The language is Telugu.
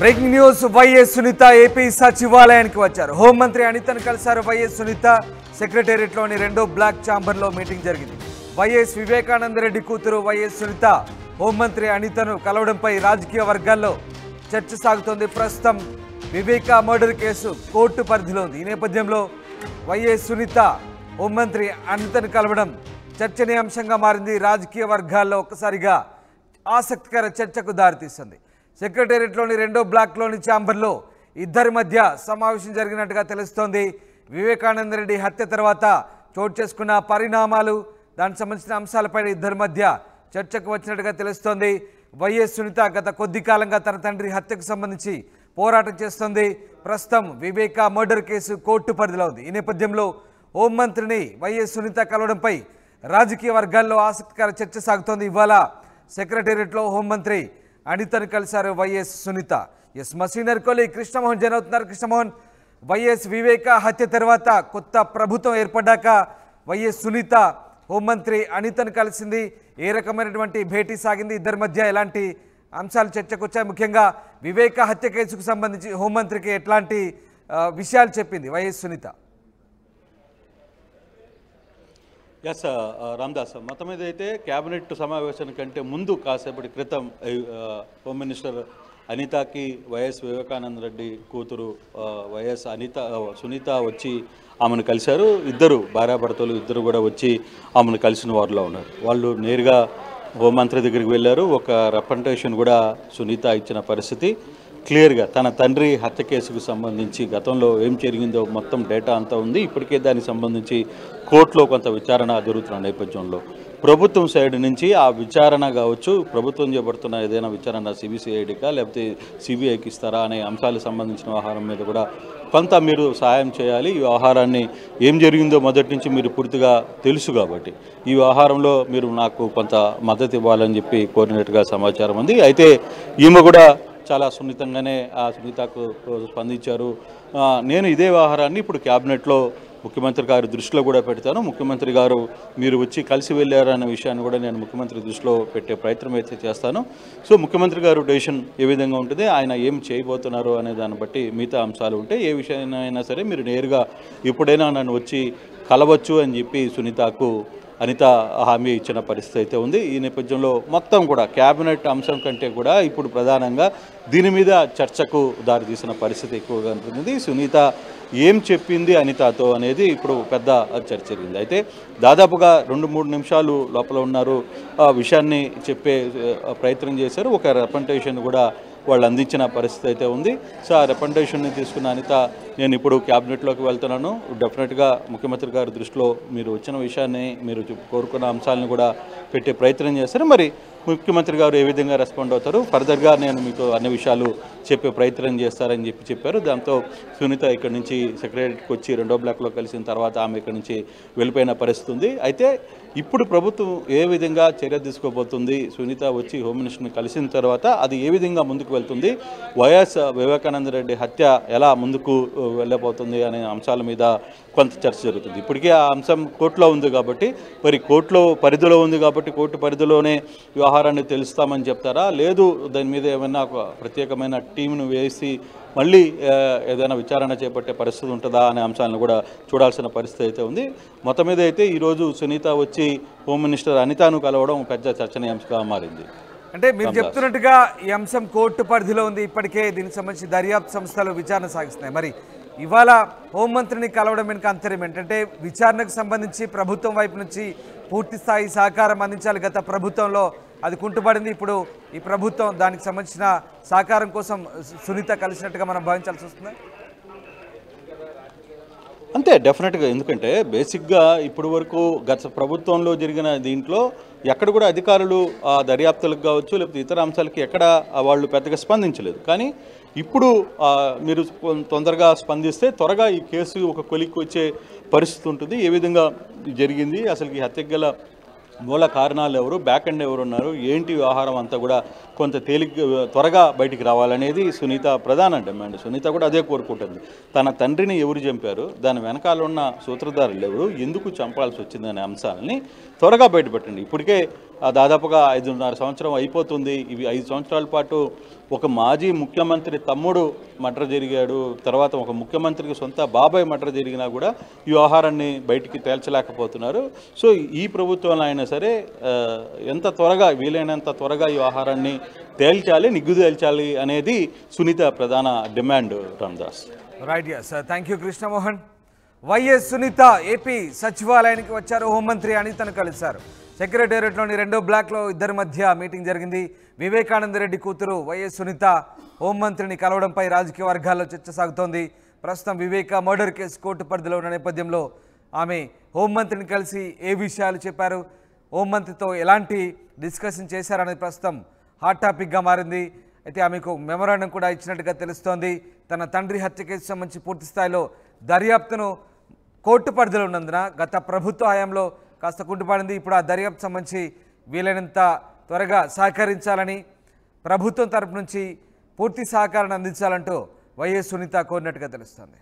Breaking news YS Sunitha AP సచివాలయానికి వచ్చారు. హోంమంత్రి అనితను కలిశారు. వైఎస్ సునీత సెక్రటేరియట్లోని 2వ బ్లాక్ ఛాంబర్లో మీటింగ్ జరిగింది. వైఎస్ వివేకానంద రెడ్డి కూతురు వైఎస్ సునీత హోంమంత్రి అనితను కలవడంపై రాజకీయ వర్గాల్లో చర్చ సాగుతోంది. ప్రస్తుతం వివేకా మర్డర్ కేసు కోర్టు పరిధిలో ఉంది. ఈ నేపథ్యంలో వైఎస్ సునీత హోంమంత్రి అనితను కలవడం చర్చనీయాంశంగా మారింది. రాజకీయ వర్గాల్లో ఒక్కసారిగా ఆసక్తికర చర్చకు దారితీస్తుంది. సెక్రటేరియట్లోని 2వ బ్లాక్లోని ఛాంబర్లో ఇద్దరి మధ్య సమావేశం జరిగినట్టుగా తెలుస్తోంది. వివేకానంద రెడ్డి హత్య తర్వాత చోటు చేసుకున్న పరిణామాలు, దానికి సంబంధించిన అంశాలపై ఇద్దరి మధ్య చర్చకు వచ్చినట్టుగా తెలుస్తోంది. వైఎస్ సునీత గత కొద్ది కాలంగా తన తండ్రి హత్యకు సంబంధించి పోరాటం చేస్తోంది. ప్రస్తుతం వివేకా మర్డర్ కేసు కోర్టు పరిధిలో ఉంది. ఈ నేపథ్యంలో హోంమంత్రిని వైఎస్ సునీత కలవడంపై రాజకీయ వర్గాల్లో ఆసక్తికర చర్చ సాగుతోంది. ఇవాళ సెక్రటేరియట్లో హోంమంత్రి అనితను కలిశారు వైఎస్ సునీత. మా సీనియర్ కొలి కృష్ణమోహన్ జైన్ అవుతున్నారు. కృష్ణమోహన్, వైఎస్ వివేక హత్య తర్వాత కొత్త ప్రభుత్వం ఏర్పడ్డాక వైఎస్ సునీత హోంమంత్రి అనితను కలిసింది. ఏ రకమైనటువంటి భేటీ సాగింది? ఇద్దరి మధ్య ఎలాంటి అంశాలు చర్చకు వచ్చాయి? ముఖ్యంగా వివేక హత్య కేసుకు సంబంధించి హోంమంత్రికి ఎట్లాంటి విషయాలు చెప్పింది వైఎస్ సునీత? ఎస్ రామ్దాస్, మొత్తం మీద అయితే క్యాబినెట్ సమావేశానికి కంటే ముందు కాసేపటి క్రితం హోమ్ మినిస్టర్ అనితకి వైఎస్ వివేకానంద రెడ్డి కూతురు వైఎస్ సునీత వచ్చి ఆమెను కలిశారు. ఇద్దరు భార్యాభర్తలు ఇద్దరు కూడా వచ్చి ఆమెను కలిసిన వారిలో ఉన్నారు. వాళ్ళు నేరుగా హోంమంత్రి దగ్గరికి వెళ్ళారు. ఒక రిప్రజెంటేషన్ కూడా సునీత ఇచ్చిన పరిస్థితి క్లియర్గా తన తండ్రి హత్య కేసుకు సంబంధించి గతంలో ఏం జరిగిందో మొత్తం డేటా అంతా ఉంది. ఇప్పటికే దానికి సంబంధించి కోర్టులో కొంత విచారణ జరుగుతున్న నేపథ్యంలో ప్రభుత్వం సైడ్ నుంచి ఆ విచారణ కావచ్చు, ప్రభుత్వం చేపడుతున్న ఏదైనా విచారణ సిబిసిఐడికా లేకపోతే సిబిఐకి ఇస్తారా అనే అంశాలకు సంబంధించిన వ్యవహారం మీద కూడా కొంత మీరు సహాయం చేయాలి. ఈ వ్యవహారాన్ని ఏం జరిగిందో మొదటి నుంచి మీరు పూర్తిగా తెలుసు కాబట్టి ఈ వ్యవహారంలో మీరు నాకు కొంత మద్దతు ఇవ్వాలని చెప్పి కోరినట్టుగా సమాచారం ఉంది. అయితే ఈమె కూడా చాలా సున్నితంగానే ఆ సునీతకు స్పందించారు. నేను ఇదే వ్యవహారాన్ని ఇప్పుడు క్యాబినెట్లో ముఖ్యమంత్రి గారి దృష్టిలో కూడా పెడతాను. ముఖ్యమంత్రి గారు మీరు వచ్చి కలిసి వెళ్ళారన్న విషయాన్ని కూడా నేను ముఖ్యమంత్రి దృష్టిలో పెట్టే ప్రయత్నం అయితే చేస్తాను. సో ముఖ్యమంత్రి గారు డెసిషన్ ఏ విధంగా ఉంటుంది, ఆయన ఏం చేయబోతున్నారు అనే దాన్ని బట్టి మిగతా అంశాలు ఉంటే ఏ విషయాన్నైనా సరే మీరు నేరుగా ఎప్పుడైనా నన్ను వచ్చి కలవచ్చు అని చెప్పి సునీతకు అనిత హామీ ఇచ్చిన పరిస్థితి అయితే ఉంది. ఈ నేపథ్యంలో మొత్తం కూడా క్యాబినెట్ అంశం కంటే కూడా ఇప్పుడు ప్రధానంగా దీని మీద చర్చకు దారితీసిన పరిస్థితి ఎక్కువగా ఉంటుంది. సునీత ఏం చెప్పింది అనితతో అనేది ఇప్పుడు పెద్ద చర్చ జరిగింది. అయితే దాదాపుగా 2-3 నిమిషాలు లోపల ఉన్నారు. ఆ విషయాన్ని చెప్పే ప్రయత్నం చేశారు. ఒక రిప్రజెంటేషన్ కూడా వాళ్ళు అందించిన పరిస్థితి అయితే ఉంది. సో ఆ రిప్రజెంటేషన్ని తీసుకున్న అనిత నేను ఇప్పుడు క్యాబినెట్లోకి వెళ్తున్నాను, డెఫినెట్గా ముఖ్యమంత్రి గారి దృష్టిలో మీరు వచ్చిన విషయాన్ని మీరు కోరుకున్న అంశాలను కూడా పెట్టే ప్రయత్నం చేస్తారు. మరి ముఖ్యమంత్రి గారు ఏ విధంగా రెస్పాండ్ అవుతారు, ఫర్దర్గా నేను మీకు అన్ని విషయాలు చెప్పే ప్రయత్నం చేస్తారని చెప్పారు. దాంతో సునీత ఇక్కడి నుంచి సెక్రటరీకి వచ్చి 2వ బ్లాక్లో కలిసిన తర్వాత ఆమె ఇక్కడి నుంచి వెళ్ళిపోయిన పరిస్థితి ఉంది. అయితే ఇప్పుడు ప్రభుత్వం ఏ విధంగా చర్య తీసుకోబోతుంది, సునీత వచ్చి హోమ్ మినిస్టర్ని కలిసిన తర్వాత అది ఏ విధంగా ముందుకు వెళ్తుంది, వైఎస్ వివేకానంద రెడ్డి హత్య ఎలా ముందుకు వెళ్ళబోతుంది అనే అంశాల మీద కొంత చర్చ జరుగుతుంది. ఇప్పటికే ఆ అంశం కోర్టులో ఉంది కాబట్టి మరి కోర్టులో పరిధిలో ఉంది కాబట్టి కోర్టు పరిధిలోనే వ్యవహారాన్ని తెలుస్తామని చెప్తారా, లేదు దాని మీద ఏమైనా ఒక ప్రత్యేకమైన టీంను వేసి మళ్ళీ ఏదైనా విచారణ చేపట్టే పరిస్థితి ఉంటుందా అనే అంశాలను కూడా చూడాల్సిన పరిస్థితి అయితే ఉంది. మొత్తం మీద అయితే ఈరోజు సునీత వచ్చి హోమ్ మినిస్టర్ అనితను కలవడం పెద్ద చర్చనీయాంశంగా మారింది. అంటే మీరు చెప్తున్నట్టుగా ఈ అంశం కోర్టు పరిధిలో ఉంది. ఇప్పటికే దీనికి సంబంధించి దర్యాప్తు సంస్థలు విచారణ సాగిస్తున్నాయి. మరి ఇవాళ హోంమంత్రిని కలవడం వెనుక అంతరం ఏంటంటే విచారణకు సంబంధించి ప్రభుత్వం వైపు నుంచి పూర్తి స్థాయి సహకారం అందించాలి. గత ప్రభుత్వంలో అది కుంటుపడింది. ఇప్పుడు ఈ ప్రభుత్వం దానికి సంబంధించిన సహకారం కోసం సునీత కలిసినట్టుగా మనం భావించాల్సి వస్తుంది. అంతే డెఫినెట్గా, ఎందుకంటే బేసిక్గా ఇప్పటి వరకు గత ప్రభుత్వంలో జరిగిన దీంట్లో ఎక్కడ కూడా అధికారులు ఆ దర్యాప్తులకు కావచ్చు లేకపోతే ఇతర అంశాలకి ఎక్కడ వాళ్ళు పెద్దగా స్పందించలేదు. కానీ ఇప్పుడు మీరు తొందరగా స్పందిస్తే త్వరగా ఈ కేసు ఒక కొలిక్కి వచ్చే పరిస్థితి ఉంటుంది. ఏ విధంగా జరిగింది, అసలు ఈ హత్యకు గల మూల కారణాలు ఎవరు, బ్యాక్ ఎండ్ ఎవరు ఉన్నారు, ఏంటి వ్యవహారం అంతా కూడా కొంత త్వరగా బయటికి రావాలనేది సునీత ప్రధాన డిమాండ్. సునీత కూడా అదే కోరుకుంటుంది. తన తండ్రిని ఎవరు చంపారు, దాని వెనకాల ఉన్న సూత్రధారులు ఎవరు, ఎందుకు చంపాల్సి వచ్చిందనే అంశాలని త్వరగా బయటపెట్టండి. ఇప్పటికే దాదాపుగా 5.5 సంవత్సరం అయిపోతుంది. ఇవి 5 సంవత్సరాల పాటు ఒక మాజీ ముఖ్యమంత్రి తమ్ముడు మర్డర్ జరిగాడు, తర్వాత ఒక ముఖ్యమంత్రికి సొంత బాబాయ్ మర్డర్ జరిగినా కూడా ఈ వ్యవహారాన్ని బయటికి తేల్చలేకపోతున్నారు. సో ఈ ప్రభుత్వంలో అయినా సరే ఎంత త్వరగా వీలైనంత త్వరగా ఈ వ్యవహారాన్ని తేల్చాలి, నిగ్గు తేల్చాలి అనేది సునీత ప్రధాన demand. Ramadas. Right, yes, thank you Krishnamohan. YS Sunitha AP సచివాలయానికి వచ్చారు. హోంమంత్రి అనితను కలిశారు. సెక్రటేరియట్లోని 2వ బ్లాక్లో ఇద్దరి మధ్య మీటింగ్ జరిగింది. వివేకానంద రెడ్డి కూతురు వైఎస్ సునీత హోంమంత్రిని కలవడంపై రాజకీయ వర్గాల్లో చర్చ సాగుతోంది. ప్రస్తుతం వివేక మర్డర్ కేసు కోర్టు పరిధిలో ఉన్న నేపథ్యంలో ఆమె హోంమంత్రిని కలిసి ఏ విషయాలు చెప్పారు, హోంమంత్రితో ఎలాంటి డిస్కషన్ చేశారనేది ప్రస్తుతం హాట్ టాపిక్గా మారింది. అయితే ఆమెకు మెమోరాండం కూడా ఇచ్చినట్టుగా తెలుస్తోంది. తన తండ్రి హత్య కేసు సంబంధించి పూర్తి స్థాయిలో దర్యాప్తును కోర్టు పరిధిలో ఉన్నందున గత ప్రభుత్వ హయాంలో కాస్త కుంటుపడింది. ఇప్పుడు ఆ దర్యాప్తు సంబంధించి వీలైనంత త్వరగా సహకరించాలని, ప్రభుత్వం తరపు నుంచి పూర్తి సహకారాన్ని అందించాలంటూ వైఎస్ సునీత కోరినట్టుగా తెలుస్తోంది.